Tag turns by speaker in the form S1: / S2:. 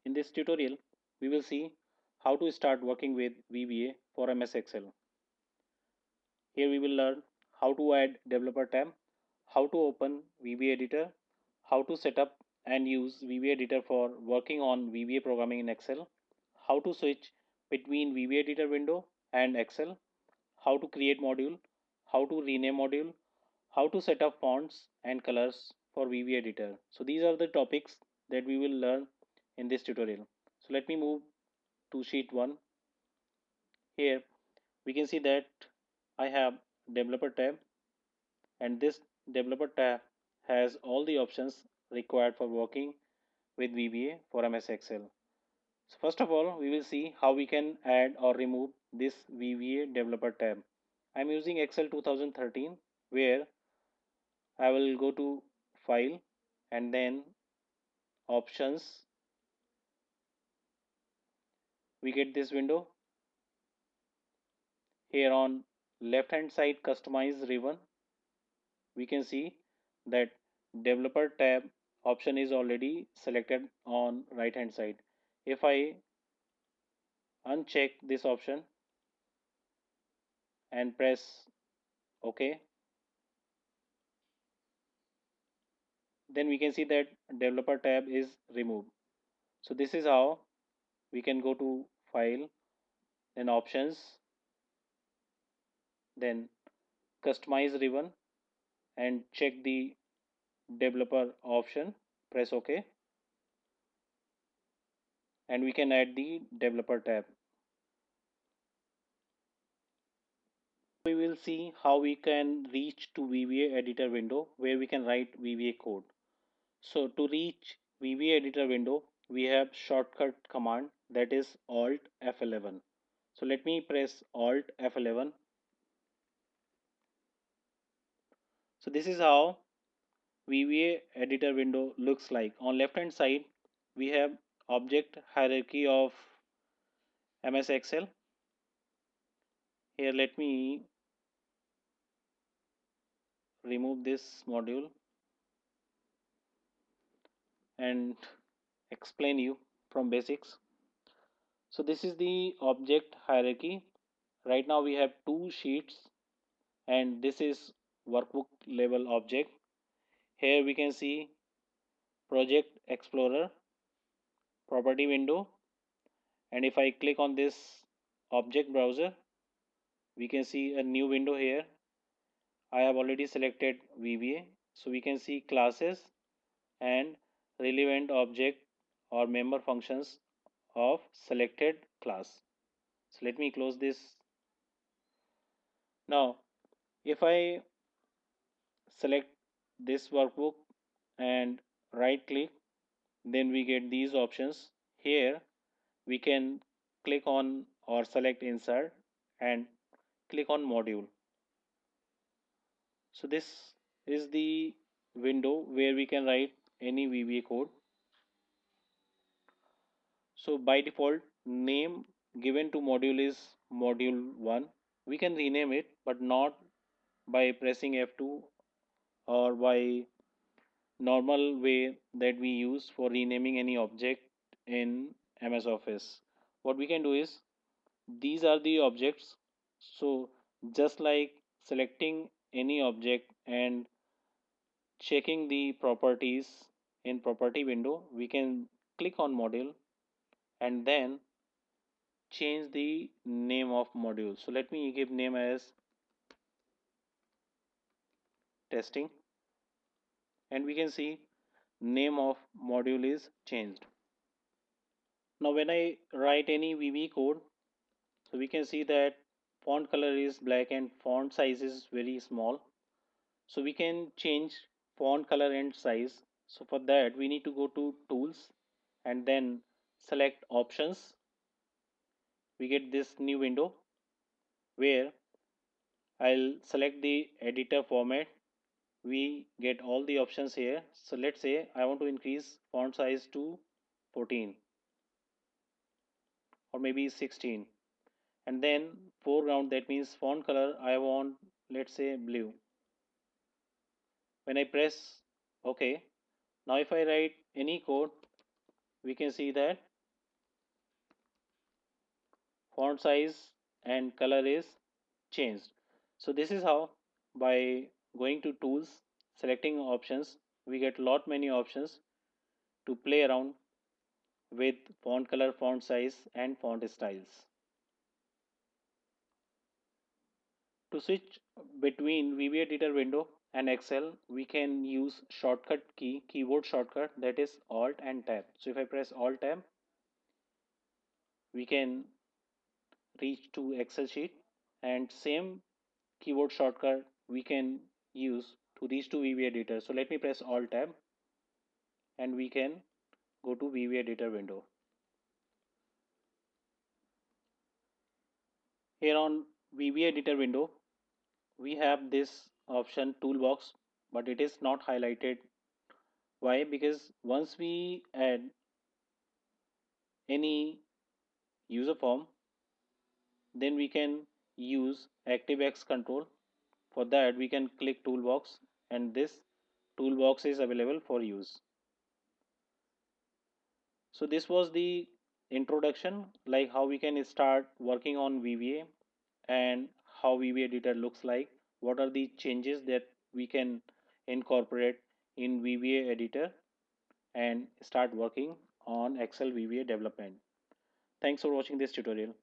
S1: In this tutorial, we will see how to start working with VBA for MS Excel. Here we will learn how to add developer tab, how to open VBA Editor, how to set up and use VBA Editor for working on VBA programming in Excel, how to switch between VBA Editor window and Excel, how to create module, how to rename module, how to set up fonts and colors for VBA Editor. So these are the topics that we will learn in this tutorial. So let me move to sheet 1. Here we can see that I have developer tab, and this developer tab has all the options required for working with VBA for MS Excel. So first of all, we will see how we can add or remove this VBA developer tab. I'm using Excel 2013, where I will go to file and then options. We get this window. Here on left hand side customize ribbon, we can see that developer tab option is already selected on right hand side. If I uncheck this option and press OK, then we can see that developer tab is removed. So this is how we can go to file, then options, then customize ribbon, and check the developer option, press OK, and we can add the developer tab. We will see how we can reach to VBA editor window where we can write VBA code. So to reach VBA editor window, we have shortcut command, that is Alt F11. So let me press Alt F11. So this is how VBA editor window looks like. On left hand side, we have object hierarchy of MS Excel. Here let me remove this module and explain you from basics. So this is the object hierarchy. Right now we have two sheets, and this is workbook level object. Here we can see project explorer, property window, and if I click on this object browser, we can see a new window here. I have already selected VBA, so we can see classes and relevant object or member functions of selected class. So let me close this. Now if I select this workbook and right click, then we get these options. Here we can click on or select insert and click on module. So this is the window where we can write any VBA code. So by default, name given to module is module 1. We can rename it, but not by pressing F2 or by normal way that we use for renaming any object in MS Office. What we can do is, these are the objects. So just like selecting any object and checking the properties in property window, we can click on module and then change the name of module. So let me give name as testing, and we can see name of module is changed. Now when I write any VB code, so we can see that font color is black and font size is very small. So we can change font color and size. So for that we need to go to tools and then select options. We get this new window where I'll select the editor format. We get all the options here. So let's say I want to increase font size to 14 or maybe 16, and then foreground, that means font color, I want, let's say, blue. When I press OK, now if I write any code, we can see that font size and color is changed. So this is how, by going to tools, selecting options, we get lot many options to play around with font color, font size and font styles. To switch between VBA Editor window and Excel, we can use shortcut keyboard shortcut, that is Alt and Tab. So if I press Alt Tab, we can reach to Excel sheet, and same keyboard shortcut we can use to reach to VBA Editor. So let me press Alt Tab and we can go to VBA Editor window. Here on VBA Editor window, we have this option toolbox, but it is not highlighted. Why? Because once we add any user form, then we can use ActiveX control. For that, we can click toolbox and this toolbox is available for use. So this was the introduction, like how we can start working on VBA and how VBA editor looks like, what are the changes that we can incorporate in VBA editor and start working on Excel VBA development. Thanks for watching this tutorial.